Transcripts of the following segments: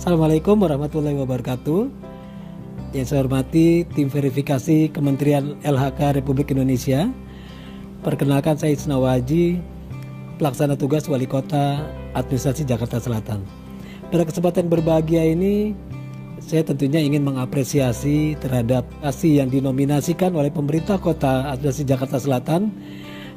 Assalamualaikum warahmatullahi wabarakatuh. Yang saya hormati tim verifikasi Kementerian LHK Republik Indonesia. Perkenalkan, saya Isnawaji, pelaksana tugas Wali Kota Administrasi Jakarta Selatan. Pada kesempatan berbahagia ini, saya tentunya ingin mengapresiasi terhadap lokasi yang dinominasikan oleh pemerintah Kota Administrasi Jakarta Selatan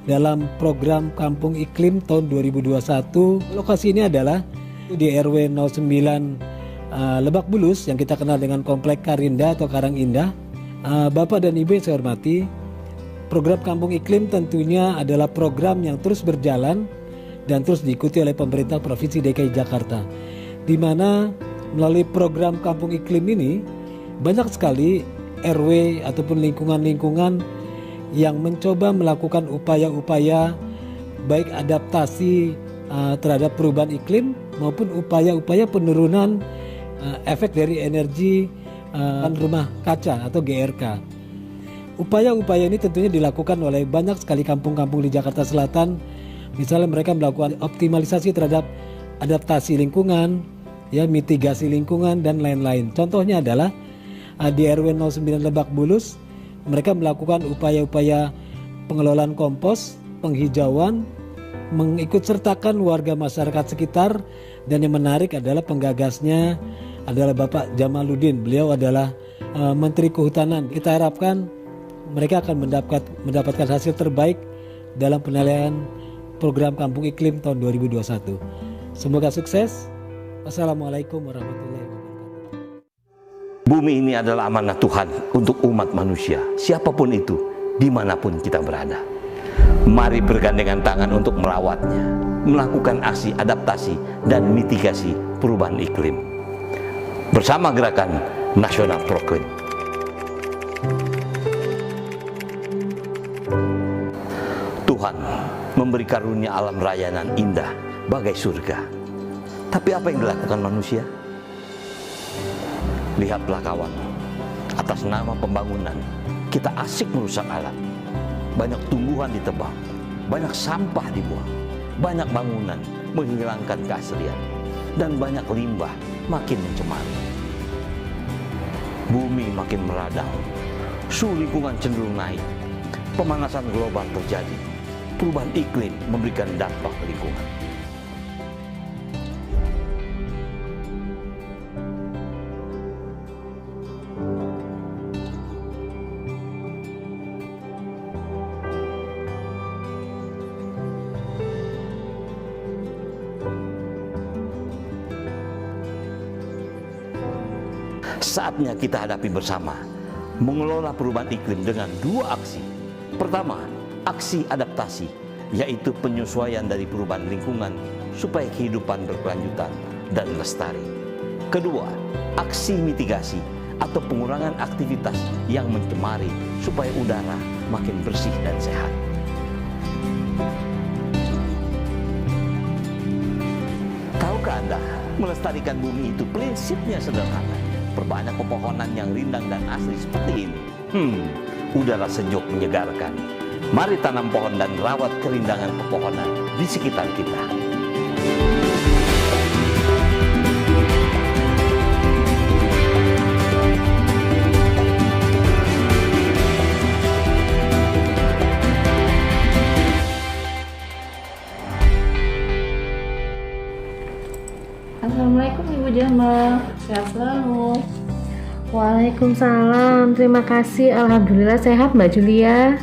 dalam program Kampung Iklim tahun 2021. Lokasi ini adalah di RW 09 Lebak Bulus yang kita kenal dengan Komplek Karinda atau Karang Indah. Bapak dan Ibu yang saya hormati, program Kampung Iklim tentunya adalah program yang terus berjalan dan terus diikuti oleh pemerintah Provinsi DKI Jakarta, di mana melalui program Kampung Iklim ini banyak sekali RW ataupun lingkungan-lingkungan yang mencoba melakukan upaya-upaya baik adaptasi terhadap perubahan iklim maupun upaya-upaya penurunan efek dari energi rumah kaca atau GRK. Upaya-upaya ini tentunya dilakukan oleh banyak sekali kampung-kampung di Jakarta Selatan. Misalnya mereka melakukan optimalisasi terhadap adaptasi lingkungan, mitigasi lingkungan dan lain-lain. Contohnya adalah di RW 09 Lebak Bulus, mereka melakukan upaya-upaya pengelolaan kompos, penghijauan, mengikut sertakan warga masyarakat sekitar, dan yang menarik adalah penggagasnya adalah Bapak Jamaluddin. Beliau adalah Menteri Kehutanan. Kita harapkan mereka akan mendapatkan hasil terbaik dalam penilaian program Kampung Iklim tahun 2021. Semoga sukses. Wassalamualaikum warahmatullahi wabarakatuh. Bumi ini adalah amanah Tuhan untuk umat manusia, siapapun itu, dimanapun kita berada. Mari bergandengan tangan untuk merawatnya, melakukan aksi adaptasi dan mitigasi perubahan iklim bersama Gerakan Nasional Proklim. Tuhan memberi karunia alam raya nan indah bagai surga. Tapi apa yang dilakukan manusia? Lihatlah kawan, atas nama pembangunan kita asik merusak alam. Banyak tumbuhan ditebang, banyak sampah dibuang, banyak bangunan menghilangkan keaslian, dan banyak limbah makin mencemari. Bumi makin meradang, suhu lingkungan cenderung naik, pemanasan global terjadi, perubahan iklim memberikan dampak lingkungan. Saatnya kita hadapi bersama mengelola perubahan iklim dengan dua aksi. Pertama, aksi adaptasi, yaitu penyesuaian dari perubahan lingkungan supaya kehidupan berkelanjutan dan lestari. Kedua, aksi mitigasi atau pengurangan aktivitas yang mencemari supaya udara makin bersih dan sehat. Tahukah Anda, melestarikan bumi itu prinsipnya sederhana. Perbanyak pepohonan yang rindang dan asli seperti ini. Udara sejuk menyegarkan. Mari tanam pohon dan rawat kerindangan pepohonan di sekitar kita. Assalamualaikum Ibu Jamal, sehat selalu. Waalaikumsalam, terima kasih. Alhamdulillah sehat Mbak Julia.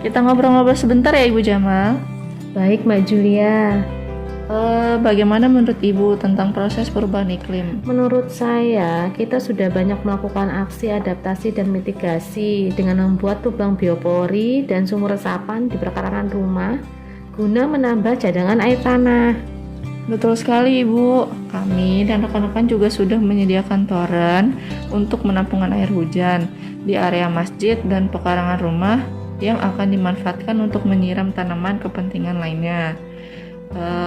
Kita ngobrol-ngobrol sebentar ya Ibu Jamal. Baik Mbak Julia. Bagaimana menurut Ibu tentang proses perubahan iklim? Menurut saya, kita sudah banyak melakukan aksi adaptasi dan mitigasi dengan membuat lubang biopori dan sumur resapan di perkarangan rumah guna menambah cadangan air tanah. Betul sekali Ibu, kami dan rekan-rekan juga sudah menyediakan toren untuk penampungan air hujan di area masjid dan pekarangan rumah yang akan dimanfaatkan untuk menyiram tanaman kepentingan lainnya.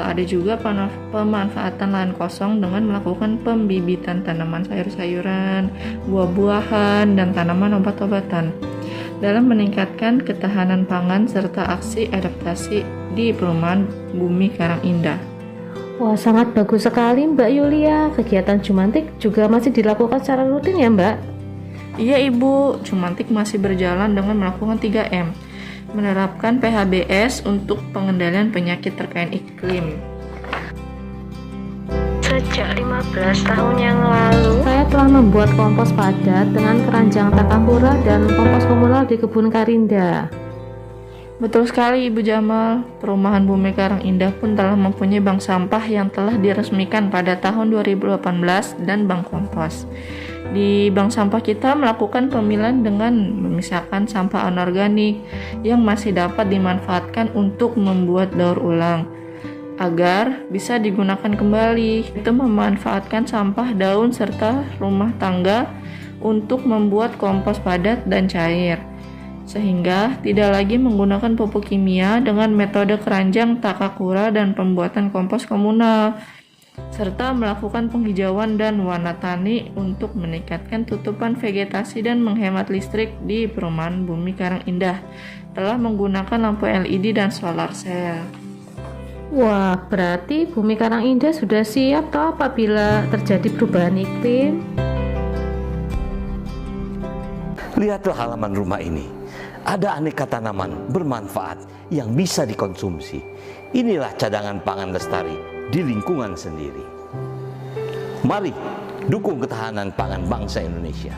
Ada juga pemanfaatan lahan kosong dengan melakukan pembibitan tanaman sayur-sayuran, buah-buahan, dan tanaman obat-obatan dalam meningkatkan ketahanan pangan serta aksi adaptasi di perumahan Bumi Karang Indah. Wah, sangat bagus sekali Mbak Yulia. Kegiatan Jumantik juga masih dilakukan secara rutin ya Mbak? Iya Ibu, Jumantik masih berjalan dengan melakukan 3M, menerapkan PHBS untuk pengendalian penyakit terkait iklim. Sejak 15 tahun yang lalu, saya telah membuat kompos padat dengan keranjang Takakura dan kompos komunal di kebun Karinda. Betul sekali Ibu Jamal, perumahan Bumi Karang Indah pun telah mempunyai bank sampah yang telah diresmikan pada tahun 2018 dan bank kompos. Di bank sampah kita melakukan pemilihan dengan memisahkan sampah anorganik yang masih dapat dimanfaatkan untuk membuat daur ulang agar bisa digunakan kembali. Itu memanfaatkan sampah daun serta rumah tangga untuk membuat kompos padat dan cair, sehingga tidak lagi menggunakan pupuk kimia dengan metode keranjang Takakura dan pembuatan kompos komunal, serta melakukan penghijauan dan warna tani untuk meningkatkan tutupan vegetasi dan menghemat listrik di perumahan Bumi Karang Indah telah menggunakan lampu LED dan solar cell. Wah, berarti Bumi Karang Indah sudah siap toh apabila terjadi perubahan iklim. Lihatlah halaman rumah ini. Ada aneka tanaman bermanfaat yang bisa dikonsumsi. Inilah cadangan pangan lestari di lingkungan sendiri. Mari dukung ketahanan pangan bangsa Indonesia.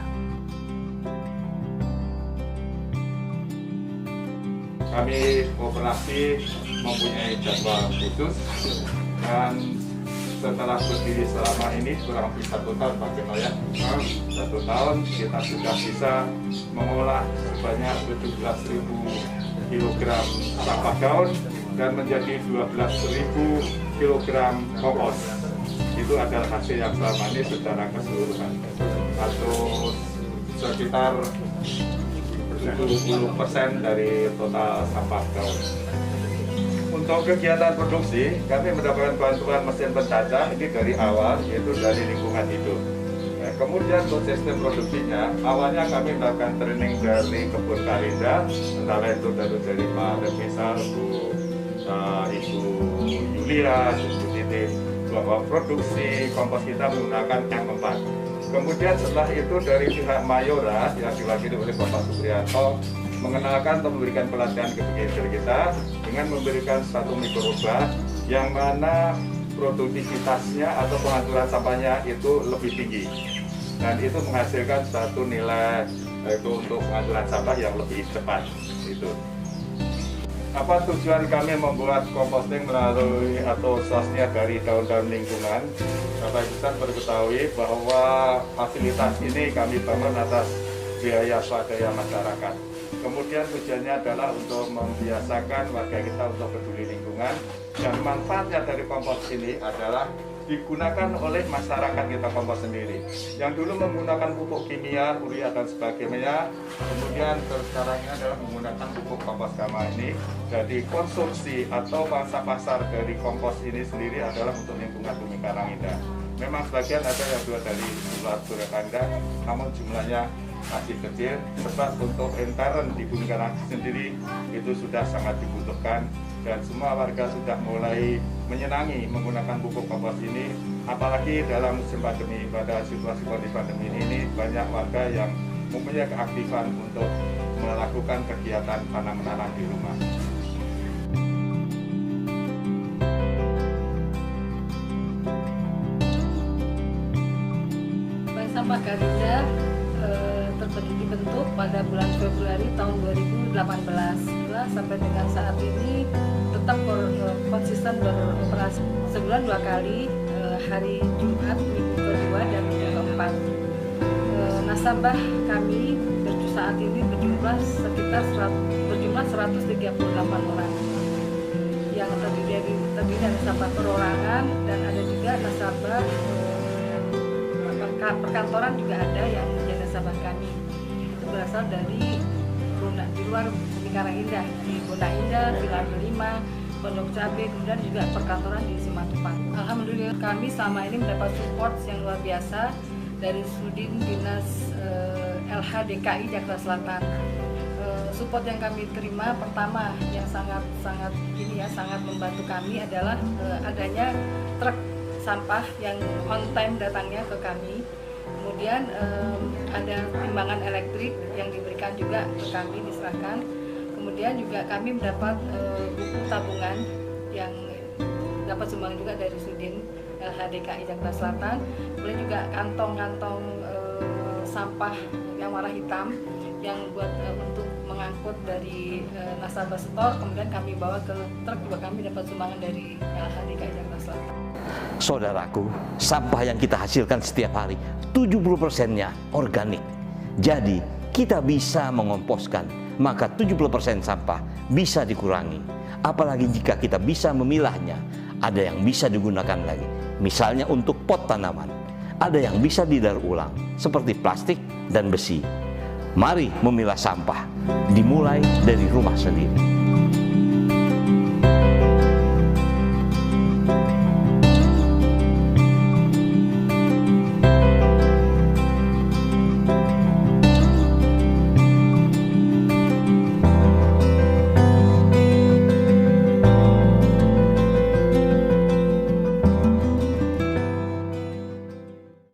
Kami koperasi mempunyai jadwal khusus, dan setelah berdiri selama ini kurang lebih 1 tahun Pak Keno ya, 1 tahun kita sudah bisa mengolah sebanyak 17.000 kg sampah daun dan menjadi 12.000 kg kompos. Itu adalah hasil yang selama ini secara keseluruhan, atau sekitar 70% dari total sampah daun. Untuk kegiatan produksi, kami mendapatkan bantuan mesin pencacah ini dari awal, yaitu dari lingkungan hidup. Kemudian untuk sistem produksinya, awalnya kami melakukan training dari kebun Karinda, entah itu dari Pak Remisal, Ibu Yulia, Ibu Titi, bahwa produksi kompos kita menggunakan M4. Kemudian setelah itu dari pihak Mayora yang diwakili oleh Bapak Supriyanto mengenalkan atau memberikan pelatihan ke beginner kita dengan memberikan satu mikroba yang mana produktivitasnya atau pengaturan sampahnya itu lebih tinggi, dan itu menghasilkan satu nilai itu untuk pengaturan sampah yang lebih cepat. Itu apa tujuan kami membuat composting melalui atau source-nya dari daun-daun lingkungan. Bapak Ibu perlu ketahui bahwa fasilitas ini kami bangun atas biaya swadaya masyarakat. Kemudian tujuannya adalah untuk membiasakan warga kita untuk peduli lingkungan, dan manfaatnya dari kompos ini adalah digunakan oleh masyarakat kita kompos sendiri. Yang dulu menggunakan pupuk kimia, urea dan sebagainya, kemudian sekarang ini adalah menggunakan pupuk kompos Kama ini. Jadi konsumsi atau pangsa pasar dari kompos ini sendiri adalah untuk lingkungan Bumi Karang Indah. Memang sebagian ada yang jual dari luar Surakanda, namun jumlahnya masih kecil, sebab untuk intern di Bumi Karang sendiri itu sudah sangat dibutuhkan, dan semua warga sudah mulai menyenangi menggunakan pupuk kompos ini. Apalagi dalam musim pandemi, pada situasi kondisi pandemi ini banyak warga yang mempunyai keaktifan untuk melakukan kegiatan tanam menanam di rumah. Bank Sampah Karinda dibentuk pada bulan Februari tahun 2018. Sampai dengan saat ini tetap konsisten beroperasi sebulan 2 kali, hari Jumat, Minggu kedua dan Minggu keempat. Nasabah kami saat ini berjumlah 138 orang yang terdiri dari nasabah perorangan, dan ada juga nasabah perkantoran juga ada yang menjadi nasabah kami. Itu berasal dari di luar Bumi Karang Indah, di Bunda Indah, Villa 5, Pondok Cabe, kemudian juga perkantoran di Simatupang. Alhamdulillah kami selama ini mendapat support yang luar biasa dari Sudin Dinas LH DKI Jakarta Selatan. support yang kami terima pertama yang sangat membantu kami adalah adanya truk sampah yang on time datangnya ke kami. Kemudian ada timbangan elektrik yang diberikan juga ke kami, diserahkan. Kemudian juga kami mendapat buku tabungan yang dapat sumbangan juga dari Sudin LHDKI Jakarta Selatan. Kemudian juga kantong-kantong sampah yang warna hitam yang buat untuk mengangkut dari nasabah setor, kemudian kami bawa ke truk, juga kami dapat sumbangan dari LHDKI Jakarta Selatan. Saudaraku, sampah yang kita hasilkan setiap hari 70%-nya organik. Jadi kita bisa mengomposkan, maka 70% sampah bisa dikurangi. Apalagi jika kita bisa memilahnya, ada yang bisa digunakan lagi. Misalnya untuk pot tanaman, ada yang bisa didaur ulang seperti plastik dan besi. Mari memilah sampah, dimulai dari rumah sendiri.